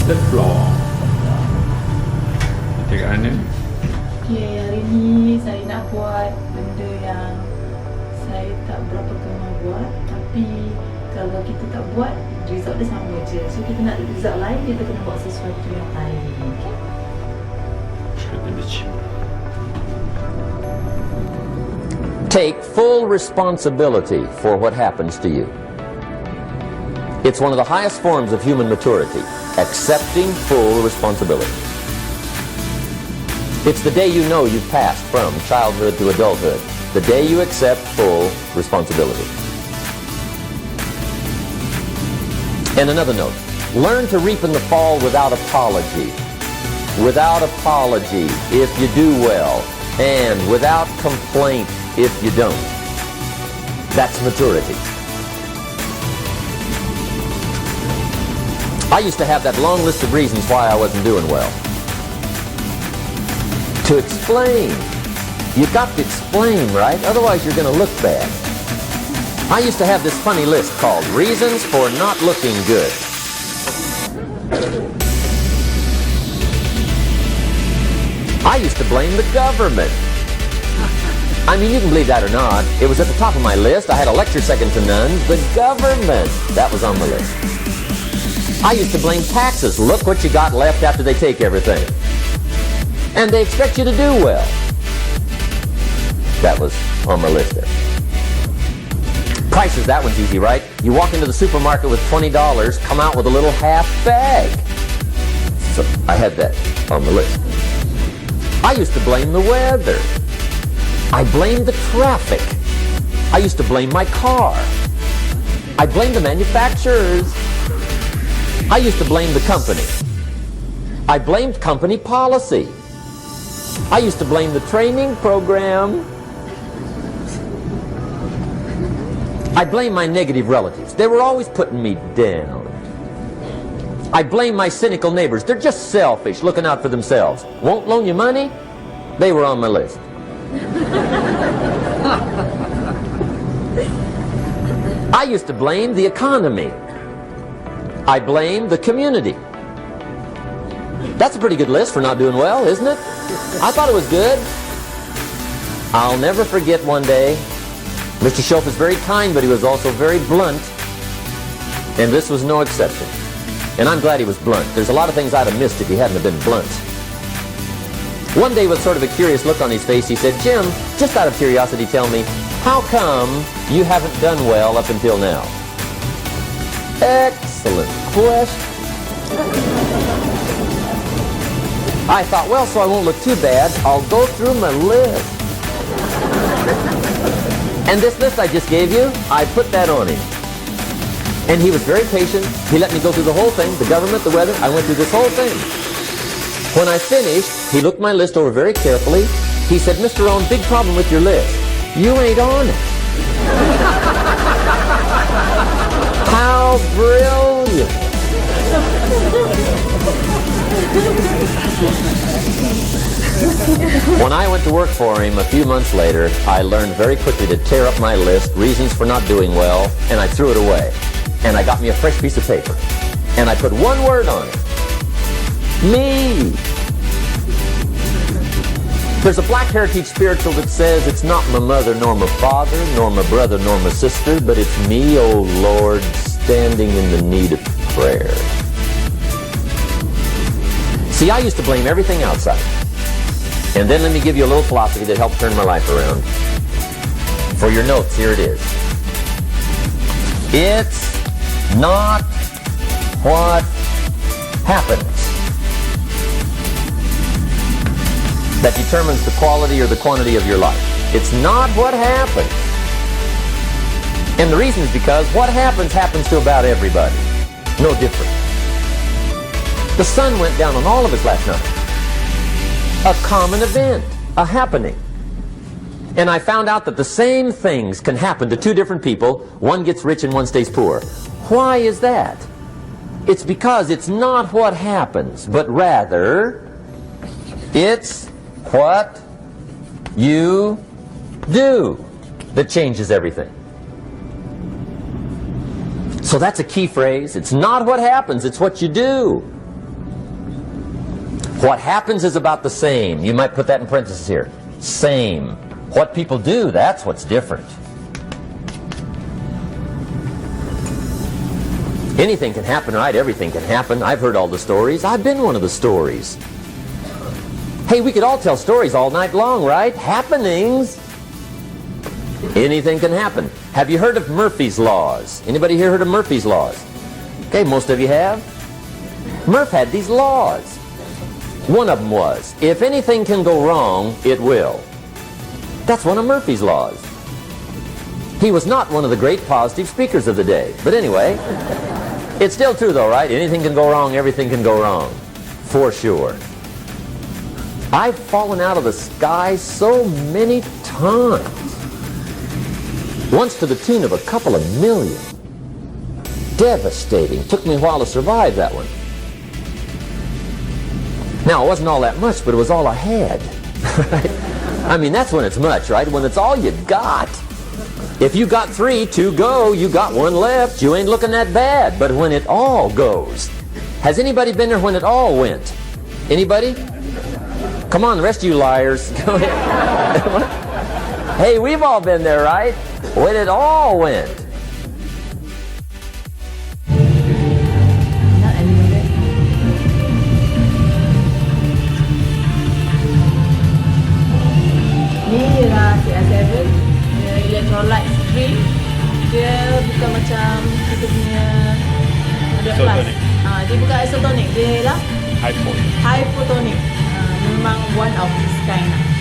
the floor. Ketika Okay, hari ni saya nak buat benda yang saya tak berapa gemar buat, tapi kalau kita tak buat, result dia sama je. So kita nak result lain, kita kena buat sesuatu yang lain. Okay? Take full responsibility for what happens to you. It's one of the highest forms of human maturity, accepting full responsibility. It's the day you know you've passed from childhood to adulthood, the day you accept full responsibility. And another note, learn to reap in the fall without apology. Without apology if you do well, and without complaint if you don't. That's maturity. I used to have that long list of reasons why I wasn't doing well. To explain. You've got to explain, right? Otherwise you're going to look bad. I used to have this funny list called Reasons for Not Looking Good. I used to blame the government. I mean, you can believe that or not. It was at the top of my list. I had a lecture second to none. The government. That was on the list. I used to blame taxes. Look what you got left after they take everything. And they expect you to do well. That was on my list there. Prices, that one's easy, right? You walk into the supermarket with $20, come out with a little half bag. So I had that on the list. I used to blame the weather. I blamed the traffic. I used to blame my car. I blamed the manufacturers. I used to blame the company. I blamed company policy. I used to blame the training program. I blame my negative relatives. They were always putting me down. I blame my cynical neighbors. They're just selfish, looking out for themselves. Won't loan you money? They were on my list. I used to blame the economy. I blame the community. That's a pretty good list for not doing well, isn't it? I thought it was good. I'll never forget one day, Mr. Schoaf was very kind, but he was also very blunt, and this was no exception. And I'm glad he was blunt. There's a lot of things I'd have missed if he hadn't have been blunt. One day, with sort of a curious look on his face, he said, "Jim, just out of curiosity, tell me, how come you haven't done well up until now?" Excellent question. I thought, well, so I won't look too bad, I'll go through my list. And this list I just gave you, I put that on him. And he was very patient. He let me go through the whole thing, the government, the weather. I went through this whole thing. When I finished, he looked my list over very carefully. He said, "Mr. Rohn, big problem with your list. You ain't on it." How brilliant. When I went to work for him a few months later, I learned very quickly to tear up my list, reasons for not doing well, and I threw it away. And I got me a fresh piece of paper. And I put one word on it. Me. There's a Black Heritage spiritual that says, "It's not my mother nor my father, nor my brother nor my sister, but it's me, oh Lord, standing in the need of prayer." See, I used to blame everything outside. And then let me give you a little philosophy that helped turn my life around. For your notes, here it is. It's not what happens that determines the quality or the quantity of your life. It's not what happens. And the reason is because what happens to about everybody. No different. The sun went down on all of us last night. A common event, a happening. And I found out that the same things can happen to two different people. One gets rich and one stays poor. Why is that? It's because it's not what happens, but rather it's what you do that changes everything. So that's a key phrase. It's not what happens, it's what you do. What happens is about the same. You might put that in parentheses here. Same. What people do, that's what's different. Anything can happen, right? Everything can happen. I've heard all the stories. I've been one of the stories. Hey, we could all tell stories all night long, right? Happenings. Anything can happen. Have you heard of Murphy's Laws? Anybody here heard of Murphy's Laws? Okay, most of you have. Murph had these laws. One of them was, if anything can go wrong, it will. That's one of Murphy's Laws. He was not one of the great positive speakers of the day. But anyway, it's still true though, right? Anything can go wrong, everything can go wrong. For sure. I've fallen out of the sky so many times. Once to the tune of a couple of million. Devastating. Took me a while to survive that one. Now, it wasn't all that much, but it was all I had. I mean, that's when it's much, right? When it's all you got. If you got 3, 2 go, you got 1 left, you ain't looking that bad. But when it all goes, has anybody been there when it all went? Anybody? Come on, the rest of you liars. Go ahead. Hey, we've all been there, right? When it all went. Ni ialah CR7, dia electrolyte drink. Dia bukan macam kita punya ada plus. Dia bukan isotonic, dia ialah Hypotonic. hypotonic. Memang one of this kind lah.